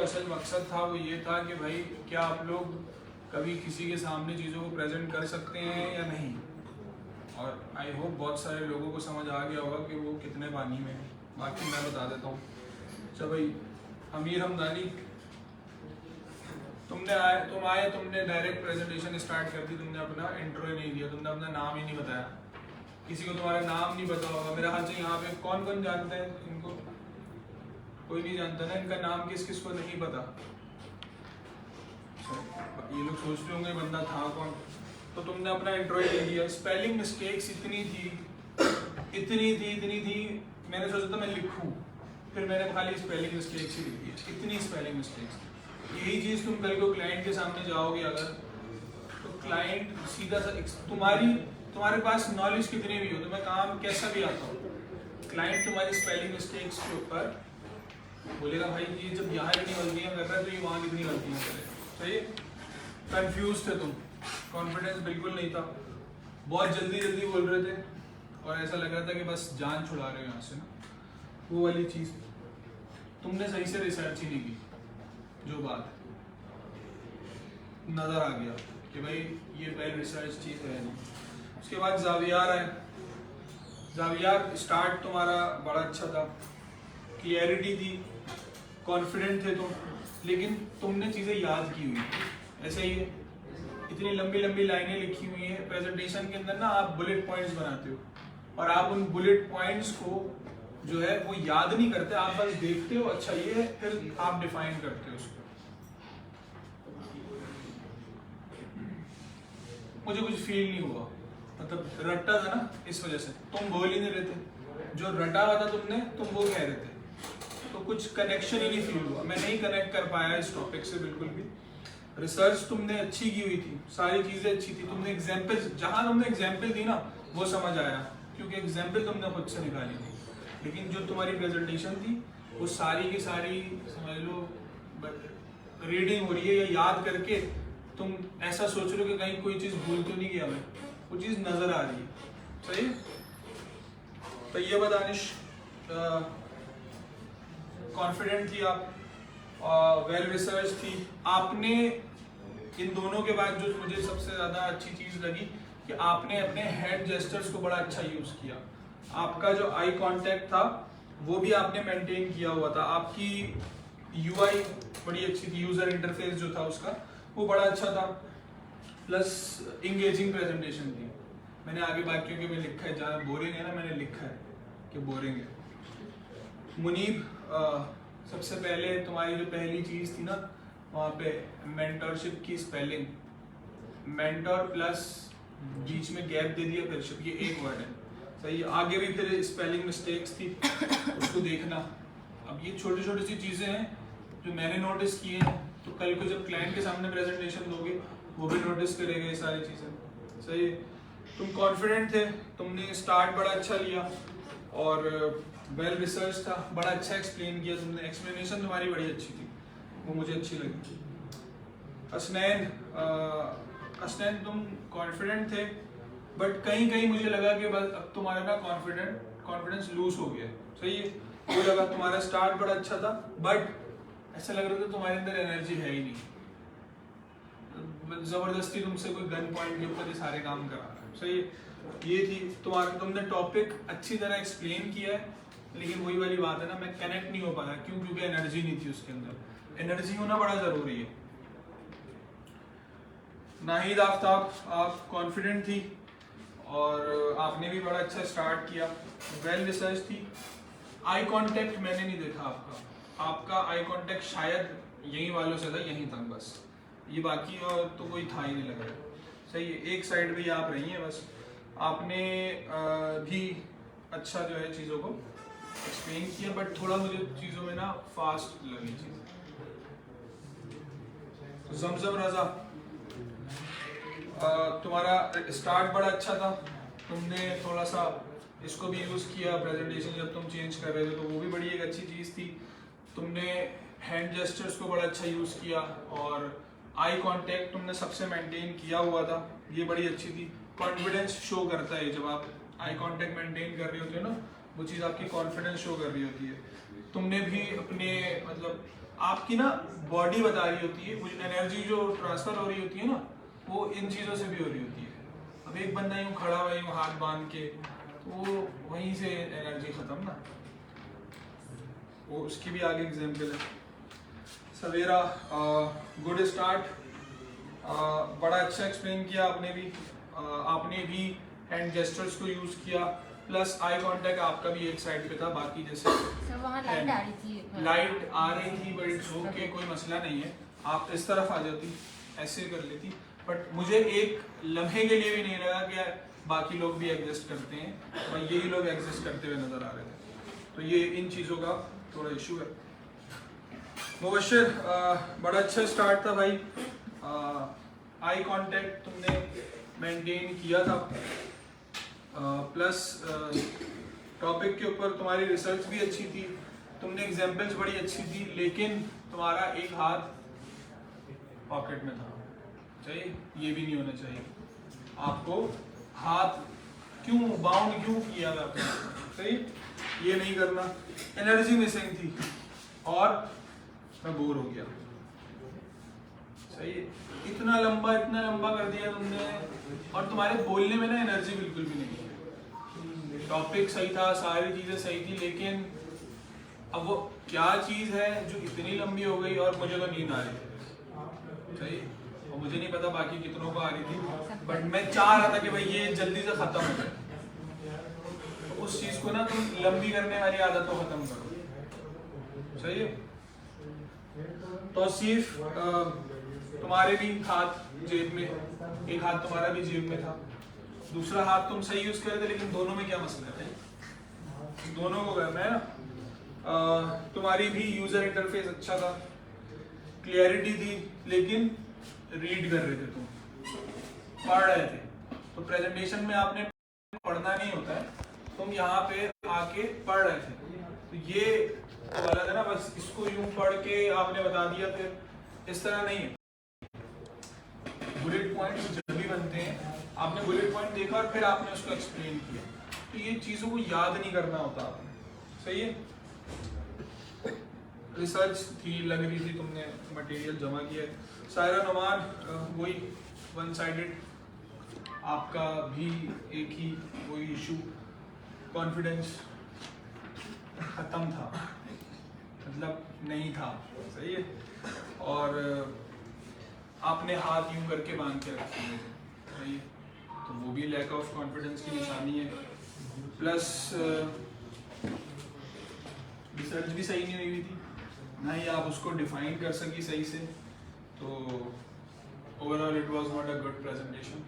असल मकसद था वो ये था कि भाई क्या आप लोग कभी किसी के सामने चीज़ों को प्रेजेंट कर सकते हैं या नहीं। और आई होप बहुत सारे लोगों को समझ आ गया होगा कि वो कितने पानी में है। बाकी मैं बता देता हूँ। चलो भाई, अमीर हमदानी, तुम आए, तुमने डायरेक्ट प्रेजेंटेशन स्टार्ट कर दी, तुमने अपना इंट्रो ही नहीं दिया, तुमने अपना नाम ही नहीं बताया। किसी को तुम्हारा नाम नहीं पता होगा। मेरा ख्याल से यहाँ पे कौन कौन जानते हैं इनको? कोई नहीं जानता ना, इनका नाम किस किस को नहीं पता। ये लोग सोचते होंगे बंदा था कौन। तो तुमने अपना इंट्रो ही नहीं दिया। स्पेलिंग मिस्टेक्स इतनी थी, मैंने सोचा था मैं लिखूं, फिर मैंने खाली स्पेलिंग मिस्टेक्स ही लिखी। इतनी स्पेलिंग मिस्टेक्स। यही चीज़ तुम कल को क्लाइंट के सामने जाओगे अगर, तो क्लाइंट सीधा सा तुम्हारे पास नॉलेज कितनी भी हो, तुम्हें काम कैसा भी आता हो, क्लाइंट तुम्हारी स्पेलिंग मिस्टेक्स के ऊपर बोलेगा भाई ये जब यहाँ इतनी गलतियाँ कर रहा है तो ये वहाँ कितनी गलतियाँ करे। सही है? कंफ्यूज थे तुम, कॉन्फिडेंस बिल्कुल नहीं था, बहुत जल्दी बोल रहे थे और ऐसा लग रहा था कि बस जान छुड़ा रहे हो यहाँ से ना। वो वाली चीज़, तुमने सही से रिसर्च ही नहीं की। जो बात नज़र आ गया कि भाई ये वेल रिसर्च चीज़ है नहीं। उसके बाद जावियार आए। जावियार स्टार्ट तुम्हारा बड़ा अच्छा था, क्लियरिटी थी, कॉन्फिडेंट थे तुम, लेकिन तुमने चीज़ें याद की हुई। ऐसे ही है, इतनी लंबी लाइनें लिखी हुई हैं प्रेजेंटेशन के अंदर ना, आप बुलेट पॉइंट्स बनाते हो और आप उन बुलेट पॉइंट्स को जो है वो याद नहीं करते, आप बस देखते हो अच्छा ये है, फिर आप डिफाइन करते हो उसको। मुझे कुछ फील नहीं हुआ, मतलब रट्टा था ना, इस वजह से तुम बोल ही नहीं रहे थे। जो रटा हुआ था तुमने, तुम वो कह रहे थे, तो कुछ कनेक्शन ही नहीं फील हुआ। मैं नहीं कनेक्ट कर पाया इस टॉपिक से बिल्कुल भी। रिसर्च तुमने अच्छी की हुई थी, सारी चीज़ें अच्छी थी, तुमने एग्जाम्पल, जहाँ तुमने एग्जाम्पल दी ना वो समझ आया, क्योंकि एग्जाम्पल तुमने खुद से निकाली थी। लेकिन जो तुम्हारी प्रेजेंटेशन थी वो सारी की सारी समझ लो रीडिंग हो रही है या याद करके तुम ऐसा सोच रहे हो कि कहीं कोई चीज़ भूल तो नहीं गया मैं, वो चीज़ नज़र आ रही है। सही है? तैयबा दानिश, कॉन्फिडेंट थी आप, वेल रिसर्च थी आपने। इन दोनों के बाद जो मुझे सबसे ज़्यादा अच्छी चीज़ लगी कि आपने अपने हैंड जेस्चर्स को बड़ा अच्छा यूज़ किया। आपका जो आई कांटेक्ट था वो भी आपने मेंटेन किया हुआ था। आपकी यूआई बड़ी अच्छी थी, यूज़र इंटरफेस जो था उसका वो बड़ा अच्छा था, प्लस इंगेजिंग प्रेजेंटेशन थी। मैंने आगे बात क्योंकि मैं लिखा है, ज़्यादा बोरिंग है ना, मैंने लिखा है कि बोरिंग है। मुनीब, सबसे पहले तुम्हारी जो पहली चीज़ थी ना वहाँ पे मेंटरशिप की स्पेलिंग, मेंटर प्लस बीच में गैप दे दिया फिर शिप, ये एक वर्ड है। सही, आगे भी फिर स्पेलिंग मिस्टेक्स थी, उसको देखना। अब ये छोटी छोटी सी चीज़ें हैं जो मैंने नोटिस किए हैं, तो कल को जब क्लाइंट के सामने प्रेजेंटेशन दोगे वो भी नोटिस करेगा ये सारी चीज़ें। सही, तुम कॉन्फिडेंट थे, तुमने स्टार्ट बड़ा अच्छा लिया और वेल रिसर्च था, बड़ा अच्छा एक्सप्लेन किया तुमने, एक्सप्लेनेशन तुम्हारी बड़ी अच्छी थी, वो मुझे अच्छी लगी। असनैन, तुम कॉन्फिडेंट थे बट कहीं मुझे लगा कि बस अब तुम्हारा ना कॉन्फिडेंस लूज हो गया। सही है, मुझे लगा तुम्हारा स्टार्ट बड़ा अच्छा था बट ऐसा लग रहा था तुम्हारे अंदर एनर्जी है ही नहीं, जबरदस्ती तुमसे कोई गन पॉइंट के ऊपर ये सारे काम करा रहा है। सही है, ये थी तुमने टॉपिक अच्छी तरह एक्सप्लेन किया है, लेकिन वही वाली बात है ना, मैं कनेक्ट नहीं हो पाया। क्यों? क्योंकि एनर्जी नहीं थी उसके अंदर। एनर्जी होना बड़ा जरूरी है। नाहिद आफ्ताब, आप कॉन्फिडेंट थी और आपने भी बड़ा अच्छा स्टार्ट किया, वेल रिसर्च थी। आई कांटेक्ट मैंने नहीं देखा आपका आई कांटेक्ट शायद यहीं वालों से था, यहीं तक बस, ये बाकी और तो कोई था ही नहीं लग रहा। सही है, एक साइड पे आप रही हैं बस। आपने भी अच्छा जो है चीज़ों को एक्सप्लेन किया, बट थोड़ा मुझे चीज़ों में ना फास्ट लगी चीज़। जमजम रजा, तुम्हारा स्टार्ट बड़ा अच्छा था, तुमने थोड़ा सा इसको भी यूज़ किया प्रेजेंटेशन जब तुम चेंज कर रहे थे, तो वो भी बड़ी एक अच्छी चीज़ थी। तुमने हैंड जेस्चर्स को बड़ा अच्छा यूज़ किया और आई कांटेक्ट तुमने सबसे मेंटेन किया हुआ था, ये बड़ी अच्छी थी। कॉन्फिडेंस शो करता है जब आप आई कांटेक्ट मेंटेन कर रहे होते हो ना, वो चीज़ आपकी कॉन्फिडेंस शो कर रही होती है। तुमने भी अपने मतलब आपकी ना बॉडी बता रही होती है, वो एनर्जी जो ट्रांसफर हो रही होती है ना, वो इन चीज़ों से भी हो रही होती है। अब एक बंदा यूँ खड़ा हुआ यूँ हाथ बांध के, तो वो वहीं से एनर्जी ख़त्म ना, वो उसकी भी आगे एग्जाम्पल है। सवेरा गुड स्टार्ट, बड़ा अच्छा एक्सप्लेन किया आपने भी। आपने भी हैंड जेस्चर्स को यूज़ किया, प्लस आई कांटेक्ट आपका भी एक साइड पे था, बाकी जैसे वहाँ लाइट आ रही थी, लाइट आ रही थी, बट इट्स ओके, कोई मसला नहीं है। आप इस तरफ आ जाती, ऐसे कर लेती, बट मुझे एक लम्हे के लिए भी नहीं लगा कि बाकी लोग भी एग्जिस्ट करते हैं, और यही लोग एग्जिस्ट करते हुए नज़र आ रहे थे। तो ये इन चीज़ों का थोड़ा इशू है। मुबश्शिर, बड़ा अच्छा स्टार्ट था भाई। आई कांटेक्ट तुमने मेंटेन किया था, प्लस टॉपिक के ऊपर तुम्हारी रिसर्च भी अच्छी थी, तुमने एग्जाम्पल्स बड़ी अच्छी थी, लेकिन तुम्हारा एक हाथ पॉकेट में था। चाहिए ये भी नहीं होना चाहिए आपको, हाथ क्यों बाउंड क्यों किया था आपने, सही, ये नहीं करना। एनर्जी मिसिंग थी और मैं बोर हो गया, सही है। इतना लंबा कर दिया तुमने, और तुम्हारे बोलने में ना एनर्जी बिल्कुल भी नहीं है। टॉपिक सही था, सारी चीज़ें सही थी, लेकिन अब वो क्या चीज़ है जो इतनी लंबी हो गई और मुझे तो नींद आ रही थी, सही। और मुझे नहीं पता बाकी कितनों को आ रही थी, बट मैं चाह रहा था कि भाई ये जल्दी से ख़त्म हो जाए। तो उस चीज़ को ना तुम लंबी करने वाली आदत को ख़त्म करो, सही है। तो सिर्फ तुम्हारे भी हाथ जेब में, एक हाथ तुम्हारा भी जेब में था, दूसरा हाथ तुम सही यूज कर रहे थे, लेकिन दोनों में क्या मसला है, दोनों को करना है ना। तुम्हारी भी यूजर इंटरफेस अच्छा था, क्लियरिटी थी, लेकिन रीड कर रहे थे, तुम पढ़ रहे थे। तो प्रेजेंटेशन में आपने पढ़ना नहीं होता है, तुम यहाँ पे आके पढ़ रहे थे। तो ये तो गलत है ना, बस इसको यूं पढ़ के आपने बता दिया, फिर इस तरह नहीं है। बुलेट पॉइंट्स जब भी बनते हैं, आपने बुलेट पॉइंट देखा और फिर आपने उसको एक्सप्लेन किया, तो ये चीज़ों को याद नहीं करना होता आपने, सही है। रिसर्च थी, लग रही थी तुमने मटेरियल जमा किया है। सायरा नुमान, वही वन साइडेड, आपका भी एक ही वही इशू, कॉन्फिडेंस ख़त्म था, मतलब नहीं था, सही है। और आपने हाथ यूं करके बांध के रखे हुए थे, सही है, तो वो भी लैक ऑफ कॉन्फिडेंस की निशानी है। प्लस रिसर्च भी सही नहीं हुई थी, ना ही आप उसको डिफाइन कर सकी सही से, तो overall it was not a good presentation.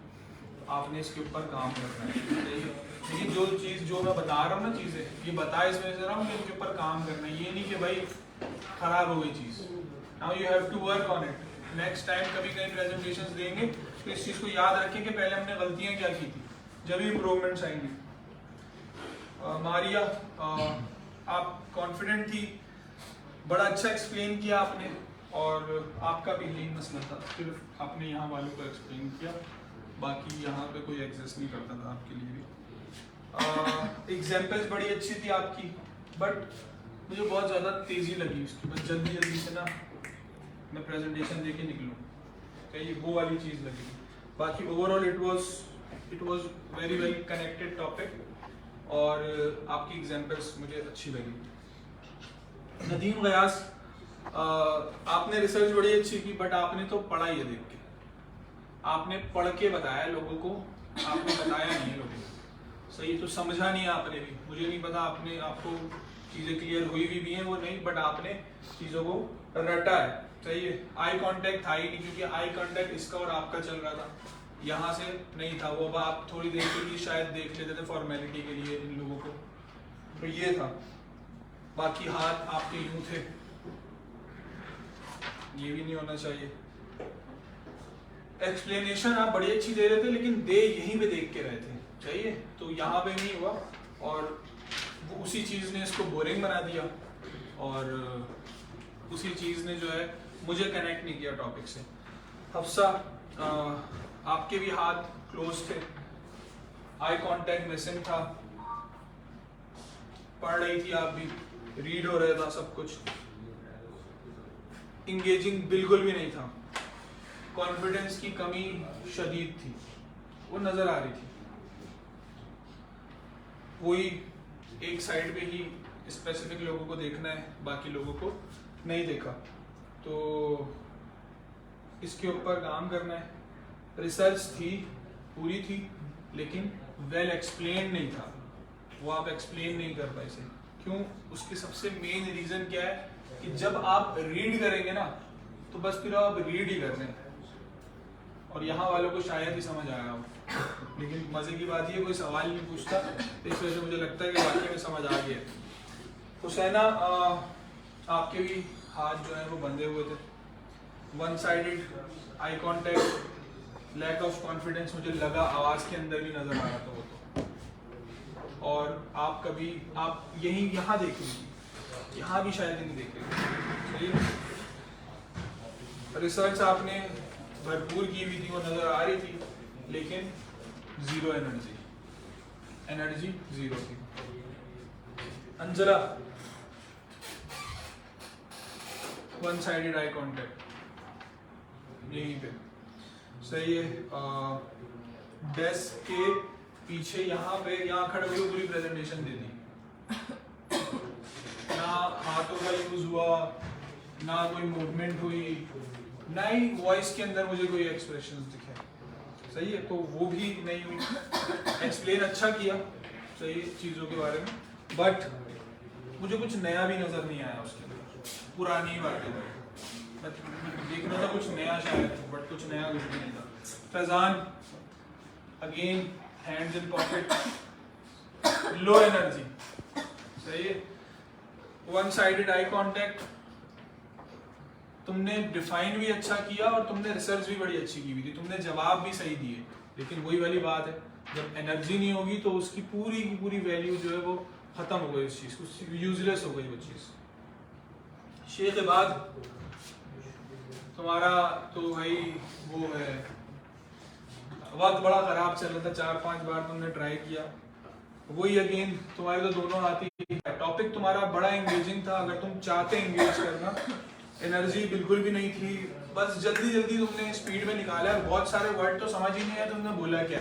आपने इसके ऊपर काम करना है, सही है। लेकिन जो चीज़ जो मैं बता रहा हूँ ना, चीज़ें ये बता इसमें से रहा हूँ कि इनके ऊपर काम करना है, ये नहीं कि भाई ख़राब हो गई चीज़। Now you have to work on it. Next time कभी कहीं प्रेजेंटेशंस देंगे तो इस चीज़ को याद रखें कि पहले हमने गलतियाँ क्या की थी, जब भी इम्प्रूवमेंट्स आएंगी। मारिया, आप कॉन्फिडेंट थी, बड़ा अच्छा एक्सप्लेन किया आपने, और आपका भी यही मसला था, सिर्फ आपने यहाँ वालों को एक्सप्लेन किया, बाकी यहाँ पे कोई एग्जिस्ट नहीं करता था आपके लिए भी। एग्जाम्पल्स बड़ी अच्छी थी आपकी, बट मुझे बहुत ज़्यादा तेज़ी लगी उसकी, बस जल्दी जल्दी से ना मैं प्रेजेंटेशन दे के निकलूँ, चाहिए वो वाली चीज़ लगी। बाकी overall it was very well connected topic, और आपकी एग्जाम्पल्स मुझे अच्छी लगी। नदीम गयास, आपने रिसर्च बड़ी अच्छी की, बट आपने तो पढ़ा ही है देख के, आपने पढ़ के बताया लोगों को, आपने बताया नहीं है लोगों को, सही, तो समझा नहीं आपने भी। मुझे नहीं पता आपने, आपको चीज़ें क्लियर हुई भी हैं वो नहीं, बट आपने चीज़ों को रटा है, सही है। आई कांटेक्ट था ही नहीं, क्योंकि आई कांटेक्ट इसका और आपका चल रहा था, यहाँ से नहीं था वो। अब आप थोड़ी देर के लिए शायद देख लेते थे फॉर्मेलिटी के लिए इन लोगों को, तो ये था। बाकी हाथ आपके यूं थे, ये भी नहीं होना चाहिए। एक्सप्लेनेशन आप बड़ी अच्छी दे रहे थे, लेकिन दे यहीं पे देख के रहे थे, चाहिए, तो यहाँ पे नहीं हुआ, और वो उसी चीज़ ने इसको बोरिंग बना दिया, और उसी चीज़ ने जो है मुझे कनेक्ट नहीं किया टॉपिक से। हफ्सा, आपके भी हाथ क्लोज थे, आई कांटेक्ट मिसिंग था, पढ़ रही थी आप भी, रीड हो रहा था सब कुछ, इंगेजिंग बिल्कुल भी नहीं था, कॉन्फिडेंस की कमी शदीद थी, वो नज़र आ रही थी। कोई एक साइड पे ही स्पेसिफिक लोगों को देखना है, बाकी लोगों को नहीं देखा, तो इसके ऊपर काम करना है। रिसर्च थी, पूरी थी, लेकिन वेल एक्सप्लेन नहीं था, वो आप एक्सप्लेन नहीं कर पाए से। क्यों? उसके सबसे मेन रीज़न क्या है कि जब आप रीड करेंगे ना तो बस फिर आप रीड ही कर रहे हैं, और यहाँ वालों को शायद ही समझ आया हो, लेकिन मज़े की बात ये कोई सवाल नहीं पूछता, तो इस वजह से मुझे लगता है कि वाकई में समझ आ गया। हुसैना, आपके भी हाथ जो है वो बंधे हुए थे, one sided eye contact, lack of confidence मुझे लगा आवाज़ के अंदर भी नज़र आ रहा था वो तो। और आप कभी आप यहाँ देख लीजिए, यहाँ भी शायद नहीं देख रहे, सही। रिसर्च आपने भरपूर की हुई थी, वो नज़र आ रही थी, लेकिन ज़ीरो एनर्जी ज़ीरो थी। अंजला, वन साइडेड आई कांटेक्ट यहीं पे, सही है। डेस्क के पीछे यहाँ खड़े हुए पूरी प्रेजेंटेशन दे दी, ना हाथों का यूज हुआ, ना कोई मूवमेंट हुई, ना ही वॉइस के अंदर मुझे कोई एक्सप्रेशन दिखे, सही है। तो वो भी नहीं हुई। एक्सप्लेन अच्छा किया, सही चीज़ों के बारे में, बट मुझे कुछ नया भी नज़र नहीं आया उसके अंदर, पुरानी बातें देख रहा था, कुछ नया शायद, बट कुछ नया कुछ भी नहीं था। Faizan, again hands in pocket, low energy, सही है। वन साइडेड आई कांटेक्ट, तुमने डिफाइन भी अच्छा किया और तुमने रिसर्च भी बड़ी अच्छी की हुई थी, तुमने जवाब भी सही दिए, लेकिन वही वाली बात है, जब एनर्जी नहीं होगी तो उसकी पूरी की पूरी वैल्यू जो है वो खत्म हो गई, उस चीज़ को यूजलेस हो गई वो चीज़। शेख इबाद, तुम्हारा तो भाई वो है, वक्त बड़ा ख़राब चल रहा था, 4-5 बार तुमने ट्राई किया, वही अगेन तुम्हारे तो दोनों हाथ ही, टॉपिक तुम्हारा बड़ा एंगेजिंग था, अगर तुम चाहते एंगेज करना, एनर्जी बिल्कुल भी नहीं थी, बस जल्दी जल्दी तुमने स्पीड में निकाला, बहुत सारे वर्ड तो समझ ही नहीं आया तुमने बोला क्या,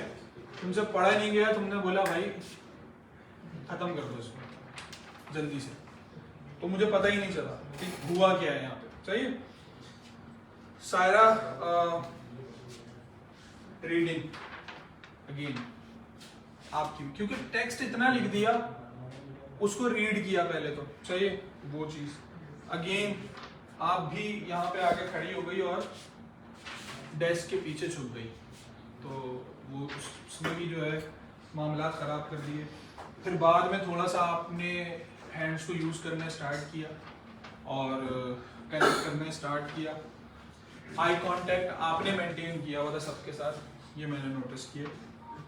तुमसे पढ़ा नहीं गया, तुमने बोला भाई ख़त्म कर दो इसको जल्दी से, तो मुझे पता ही नहीं चला कि हुआ क्या है यहाँ पे, सही है। सायरा, रीडिंग अगेन आपकी, क्योंकि टेक्स्ट इतना लिख दिया, उसको रीड किया पहले तो, सही है, वो चीज़ अगेन आप भी यहाँ पे आके खड़ी हो गई और डेस्क के पीछे छुप गई, तो वो उसने भी जो है मामला ख़राब कर दिए। फिर बाद में थोड़ा सा आपने हैंड्स को यूज़ करना स्टार्ट किया और कनेक्ट करना स्टार्ट किया, आई कांटेक्ट आपने मेंटेन किया हुआ था सबके साथ, ये मैंने नोटिस किया,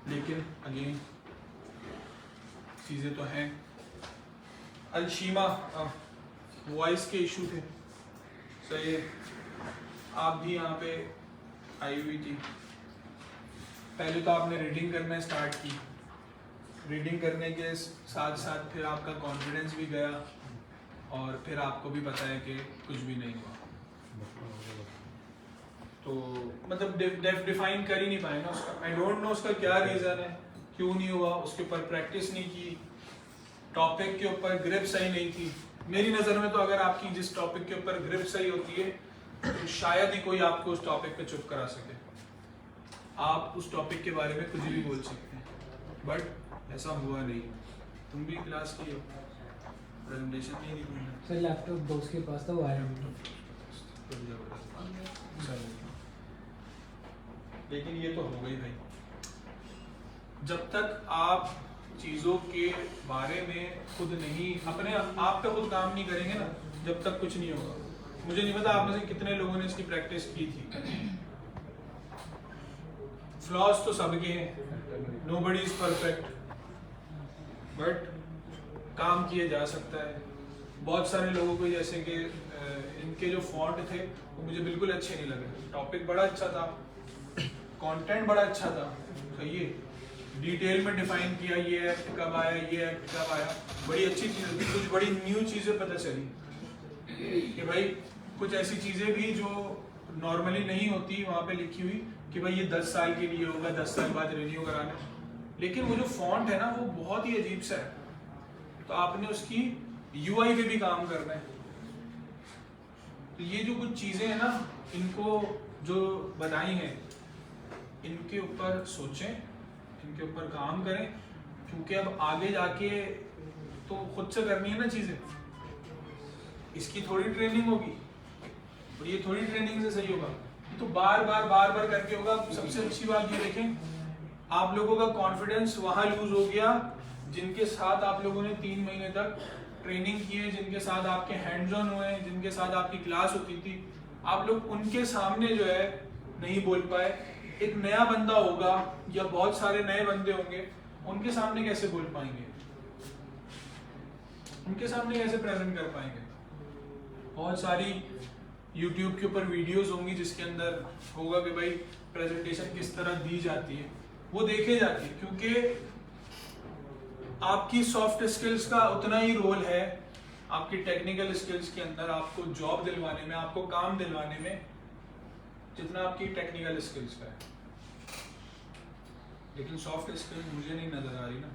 लेकिन अगेन चीज़ें तो हैं। अलशीमा, वॉइस के इशू थे, सही है, आप भी यहाँ पे आई हुई थी। पहले तो आपने रीडिंग करना स्टार्ट की, रीडिंग करने के साथ साथ फिर आपका कॉन्फिडेंस भी गया और फिर आपको भी पता है कि कुछ भी नहीं हुआ, तो मतलब डिफाइन कर ही नहीं पाए ना उसका, आई डोंट नो उसका क्या रीज़न है, क्यों नहीं हुआ, उसके ऊपर प्रैक्टिस नहीं की, टॉपिक के ऊपर ग्रिप सही नहीं थी। मेरी नज़र में तो अगर आपकी जिस टॉपिक के ऊपर ग्रिप सही होती है तो शायद ही कोई आपको उस टॉपिक पे चुप करा सके, आप उस टॉपिक के बारे में कुछ भी बोल सकते हैं, बट ऐसा हुआ नहीं। तुम भी क्लास की हो, प्रेजेंटेशन नहीं दी तुमने, सर लैपटॉप दोस्त के पास था, वो आया लेकिन ये तो हो गई भाई, जब तक आप चीज़ों के बारे में खुद नहीं, अपने आप पे खुद काम नहीं करेंगे ना, जब तक कुछ नहीं होगा। मुझे नहीं पता आप में से कितने लोगों ने इसकी प्रैक्टिस की थी। फ्लॉज तो सबके हैं, नोबडी इज परफेक्ट, बट काम किया जा सकता है। बहुत सारे लोगों को जैसे कि इनके जो फॉन्ट थे वो मुझे बिल्कुल अच्छे नहीं लगे, टॉपिक बड़ा अच्छा था, कंटेंट बड़ा अच्छा था, सही है, डिटेल में डिफाइन किया, ये एक्ट कब आया, ये एक्ट कब आया, बड़ी अच्छी चीज़ थी, कुछ बड़ी न्यू चीज़ें पता चली कि भाई कुछ ऐसी चीज़ें भी जो नॉर्मली नहीं होती वहाँ पे लिखी हुई कि भाई ये 10 साल के लिए होगा, 10 साल बाद रिन्यू कराना। लेकिन वो जो फॉन्ट है ना वो बहुत ही अजीब सा है, तो आपने उसकी यूआई पे भी काम करना है। तो ये जो कुछ चीज़ें हैं ना, इनको जो बताई हैं इनके ऊपर सोचें, इनके ऊपर काम करें, क्योंकि अब आगे जाके तो खुद से करनी है ना चीज़ें। इसकी थोड़ी ट्रेनिंग होगी और ये थोड़ी ट्रेनिंग से सही होगा, तो बार बार करके होगा। सबसे अच्छी बात ये देखें, आप लोगों का कॉन्फिडेंस वहाँ लूज हो गया जिनके साथ आप लोगों ने 3 महीने तक ट्रेनिंग की है, जिनके साथ आपके हैंड्स ऑन हुए हैं, जिनके साथ आपकी क्लास होती थी। आप लोग उनके सामने जो है नहीं बोल पाए। एक नया बंदा होगा या बहुत सारे नए बंदे होंगे, उनके सामने कैसे बोल पाएंगे, उनके सामने कैसे प्रेजेंट कर पाएंगे। बहुत सारी YouTube के ऊपर वीडियोस होंगी जिसके अंदर होगा कि भाई प्रेजेंटेशन किस तरह दी जाती है, वो देखे जाके, क्योंकि आपकी सॉफ्ट स्किल्स का उतना ही रोल है आपकी टेक्निकल स्किल्स के अंदर, आपको जॉब दिलवाने में, आपको काम दिलवाने में, जितना आपकी टेक्निकल स्किल्स का है। लेकिन सॉफ्ट स्किल्स मुझे नहीं नजर आ रही ना,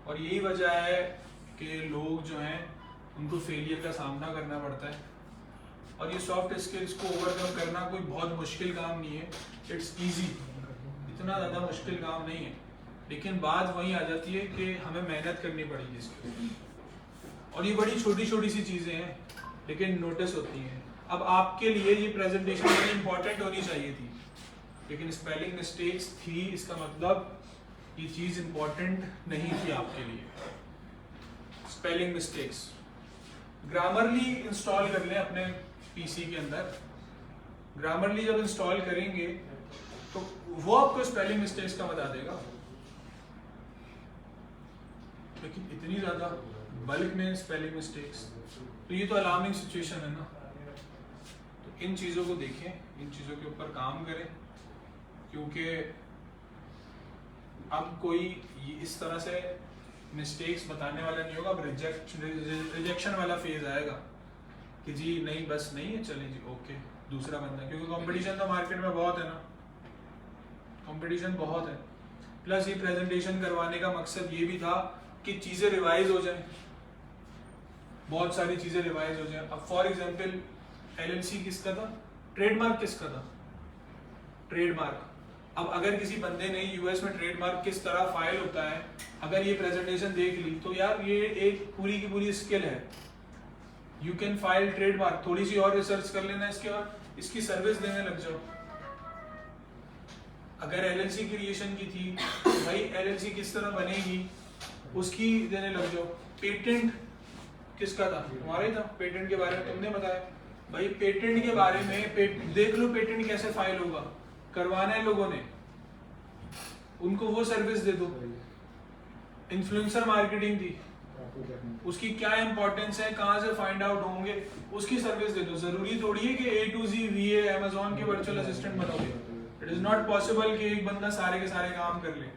और यही वजह है कि लोग जो हैं उनको फेलियर का सामना करना पड़ता है। और ये सॉफ्ट स्किल्स को ओवरकम करना कोई बहुत मुश्किल काम नहीं है, इट्स इजी, इतना ज़्यादा मुश्किल काम नहीं है। लेकिन बात वही आ जाती है कि हमें मेहनत करनी पड़ेगी इसके लिए, और ये बड़ी छोटी छोटी सी चीज़ें हैं लेकिन नोटिस होती हैं। अब आपके लिए ये प्रेजेंटेशन बड़ी इंपॉर्टेंट होनी चाहिए थी, लेकिन स्पेलिंग मिस्टेक्स थी, इसका मतलब ये चीज़ इंपॉर्टेंट नहीं थी आपके लिए। स्पेलिंग मिस्टेक्स, ग्रामरली इंस्टॉल कर लें अपने पीसी के अंदर। ग्रामरली जब इंस्टॉल करेंगे तो वो आपको स्पेलिंग मिस्टेक्स का बता देगा, लेकिन इतनी ज़्यादा बल्क में स्पेलिंग मिस्टेक्स, तो ये तो अलार्मिंग सिचुएशन है ना। तो इन चीज़ों को देखें, इन चीज़ों के ऊपर काम करें, क्योंकि अब कोई इस तरह से मिस्टेक्स बताने वाला नहीं होगा। अब रिजेक्शन वाला फेज आएगा कि जी नहीं, बस नहीं है, चलें जी, ओके, दूसरा बंदा, क्योंकि कंपटीशन तो मार्केट में बहुत है ना, कंपटीशन बहुत है। प्लस ये प्रेजेंटेशन करवाने का मकसद ये भी था कि चीज़ें रिवाइज हो जाएं, बहुत सारी चीज़ें रिवाइज हो जाएं। अब फॉर एग्जांपल LLC किसका था, ट्रेडमार्क किसका था, ट्रेडमार्क। अब अगर किसी बंदे ने US में ट्रेडमार्क किस तरह फाइल होता है, अगर ये प्रेजेंटेशन देख ली, तो यार ये एक पूरी की पूरी स्किल है। यू कैन फाइल ट्रेडमार्क, थोड़ी सी और रिसर्च कर लेना इसके बाद, इसकी सर्विस देने लग जाओ। अगर LLC क्रिएशन की थी, भाई LLC किस तरह बनेगी उसकी देने लग जाओ। पेटेंट किसका था, तुम्हारा ही था, पेटेंट के बारे में तुमने बताया। भाई पेटेंट के बारे में देख लो, पेटेंट कैसे फाइल होगा, करवाना है लोगों ने, उनको वो सर्विस दे दो। इन्फ्लुएंसर मार्केटिंग थी, उसकी क्या इंपॉर्टेंस है, कहाँ से फाइंड आउट होंगे, उसकी सर्विस दे दो। जरूरी थोड़ी है कि A to Z VA Amazon के वर्चुअल असिस्टेंट बनोगे। इट इज नॉट पॉसिबल कि एक बंदा सारे के सारे काम कर ले।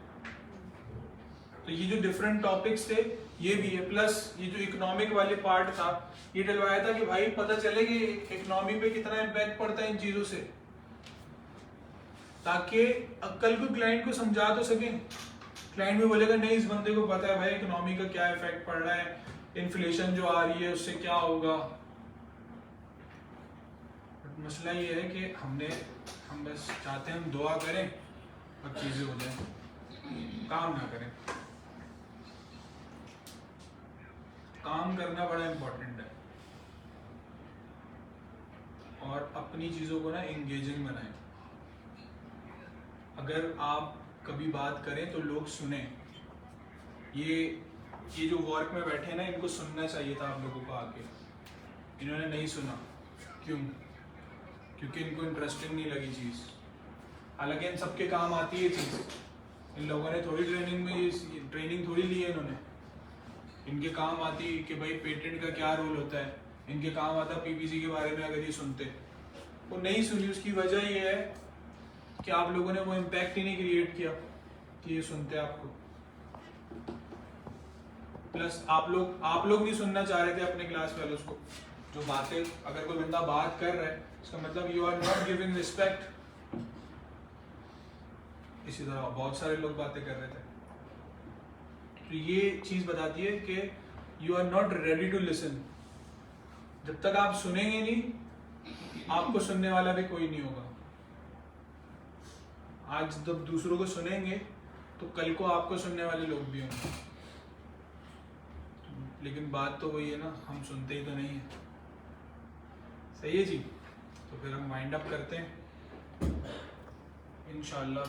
तो ये जो डिफरेंट टॉपिक्स थे ये भी है, प्लस ये जो इकोनॉमिक वाले पार्ट था ये डलवाया था कि भाई पता चले कि इकोनॉमी पे कितना इम्पैक्ट पड़ता है इन चीजों से, ताकि कल को क्लाइंट को समझा तो सके। क्लाइंट भी बोलेगा नहीं, इस बंदे को पता है भाई इकोनॉमी का क्या इफेक्ट पड़ रहा है, इन्फ्लेशन जो आ रही है उससे क्या होगा। मसला ये है कि हम बस चाहते हैं हम दुआ करें और चीजें हो जाए, काम ना करें। काम करना बड़ा इम्पोर्टेंट है, और अपनी चीजों को ना एंगेजिंग बनाएं। अगर आप कभी बात करें तो लोग सुने। ये जो वर्क में बैठे ना, इनको सुनना चाहिए था आप लोगों को आके, इन्होंने नहीं सुना। क्यों? क्योंकि इनको इंटरेस्टिंग नहीं लगी चीज़। हालांकि इन सबके काम आती है चीज़, इन लोगों ने थोड़ी ट्रेनिंग थोड़ी ली है इन्होंने। इनके काम आती कि भाई पेटेंट का क्या रोल होता है, इनके काम आता PPC के बारे में। अगर ये सुनते, वो नहीं सुनी, उसकी वजह ये है कि आप लोगों ने वो इम्पैक्ट ही नहीं क्रिएट किया कि ये सुनते आपको। प्लस आप लोग नहीं सुनना चाह रहे थे अपने क्लास फेलोज को, जो बातें अगर कोई बंदा बात कर रहा है इसका मतलब you are not giving respect. इसी तरह बहुत सारे लोग बातें कर रहे थे, तो ये चीज बताती है कि you are not ready to listen. जब तक आप सुनेंगे नहीं आपको सुनने वाला भी कोई नहीं होगा। आज जब दूसरों को सुनेंगे तो कल को आपको सुनने वाले लोग भी होंगे, लेकिन बात तो वही है ना, हम सुनते ही तो नहीं है। सही है जी, तो फिर हम वाइंड अप करते हैं इंशाल्लाह।